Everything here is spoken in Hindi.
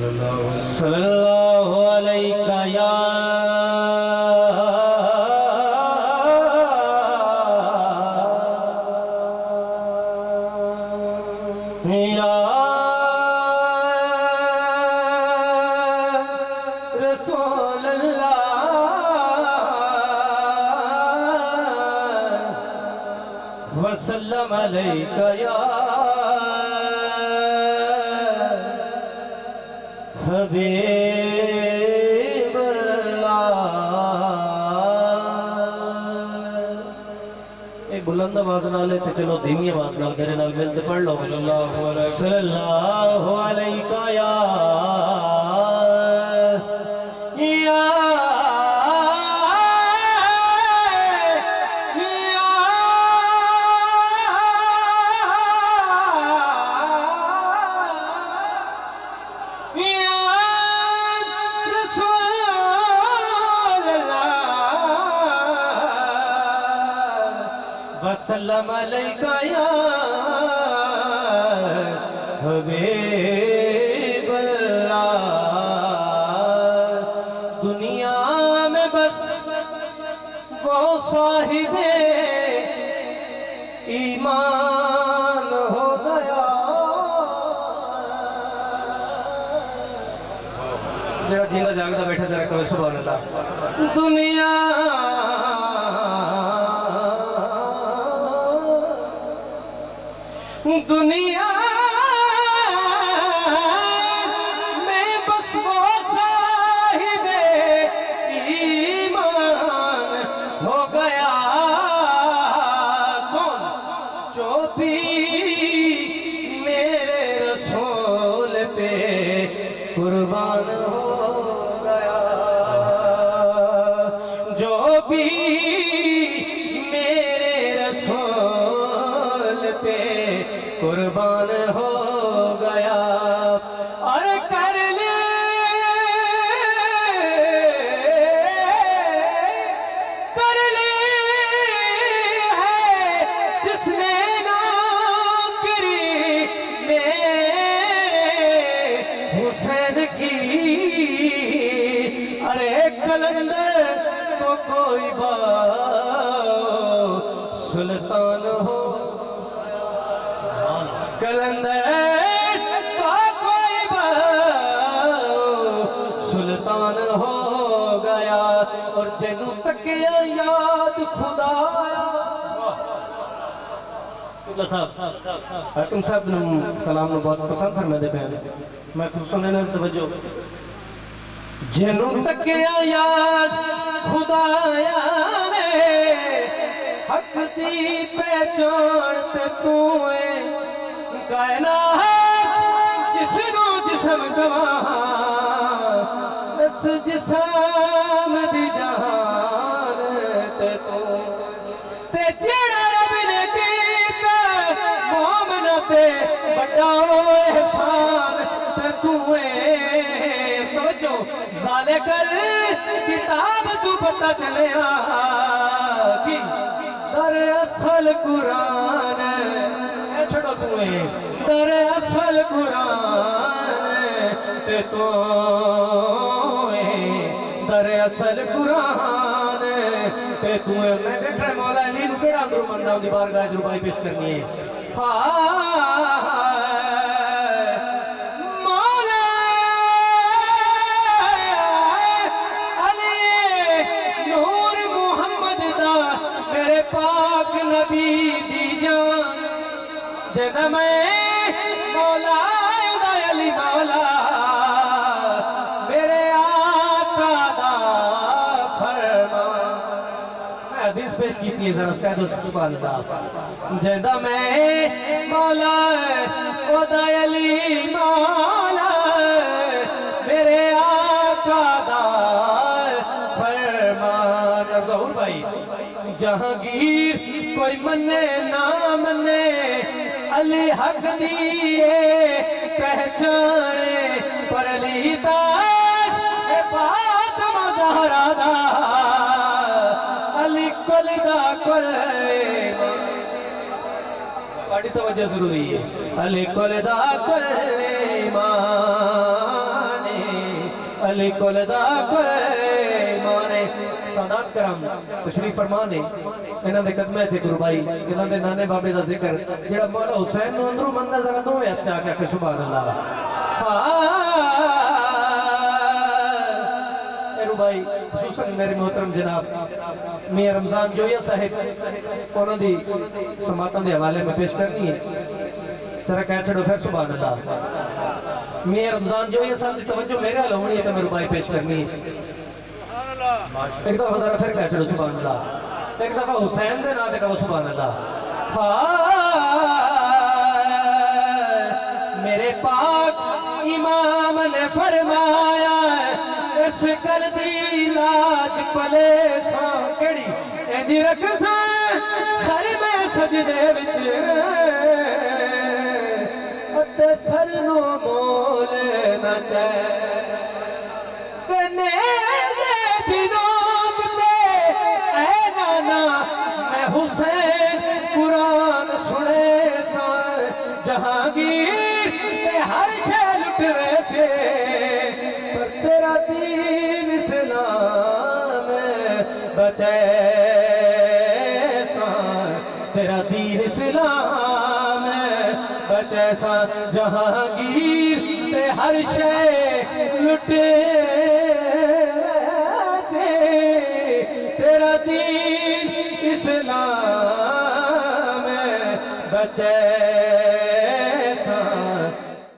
सल्लल्लाहु अलैका या रसूल अल्लाह वसल्लम अलैका या हबीब अल्लाह। एक बुलंद आवाज नाल ते चलो धीमी आवाज नाल मेरे नाल मिलते पढ़ लो सल्लल्लाहु अलैका या वसल्लम अलैका या हबीब अल्लाह। दुनिया में बस वो साहिबे ईमान हो गया। जरा जिंदा जागदा बैठा जरा कहो सुभान अल्लाह। दुनिया दुनिया में बस वो साहिबे ईमान हो गया। कौन? जो भी मेरे रसूल पे कुर्बान हो गया। जो भी मेरे रसूल पे कुर्बान हो गया। और कर ले है जिसने नौकरी मेरे हुसैन की। अरे कलंदर तो कोई बात सुल्तान हो। कलंदर का कोई सुल्तान हो गया। और जेनू तकिया याद खुदाया। हाकिम साहब कलाम बहुत पसंद फरमाते पे मैं खुद सुनने तवज्जो। जेनू तकिया याद खुदाया हक दी पहचान ते तू कायनात जिसनू जिस्म गवां इस जिस्म दी जान ते तू ते जेड़ा रब ने कीता मोमिन पे बड़ा एहसान ते तू तवज्जो ज़ाले कर किताब तू पता चलिया कि दरअसल कुरान छोड़ो तुम्हें दरअसल कुरान ते तो दरअसल कुरान ते तू मैं देख रहा मौला अली नु केड़ा अंदरों मंदा उनकी बारगाह च रुबाई पेश करनी है। मौला अली नूर मुहम्मद दा मेरे पाक नबी दी जान जन्म मौला अली मौला मेरे आका दा फरमान। मैं हदीस पेश की थी जरा कह दो सुभान अल्लाह। जदा मैं मौला अली मौला मेरे आका दा फरमान। ज़हूर भाई जहांगीर कोई मने ना मने अली हक दिए पहचाने पर अली ताज फातिमा ज़हरा दा अली कुल दा कुल। बड़ी तवज्जो जरूरी है। अली कुल दा कुल ईमान अली कुलदा कोई माने सादात करम तशरीफ फरमा ने इन्हां दे कदमां च गुरु भाई इन्हां दे नाने बाबे दा जिक्र जेड़ा मौला हुसैन नु अंदरों मंदा जरा दो अच्छा के सुभान अल्लाह भाई खुसूसन मेरे मोहतरम जनाब मियां रमजान जोया साहिब उन्हां दी समातन दे हवाले में पेश करनी है जरा कह छड़ो फिर सुभान अल्लाह मियां रमजान जोया साहब की तवज्जो मेरे हाल होनी है तो मेरे भाई पेश करनी है एक दफा जरा फिर कह छड़ो सुभान अल्लाह एक दफा हुसैन दे नाम ते कहो सुभान अल्लाह मेरे पाक इमाम ने फरमाया इस कल दी लाज पले सा केड़ी इंज रख सा सर में सजदे विच अते सर नो मोल न चे कने दिनों ते ऐ नाना मैं हुसैन कुरान सुने सा जहांगीर ते हर शे लुट वैसे पर तेरा दीन इस्लाम बचे सा तेरा दीन इस्लाम बचे सा जहांगीर ते हर शे लुटे से तेरा दीन इस्लाम बचे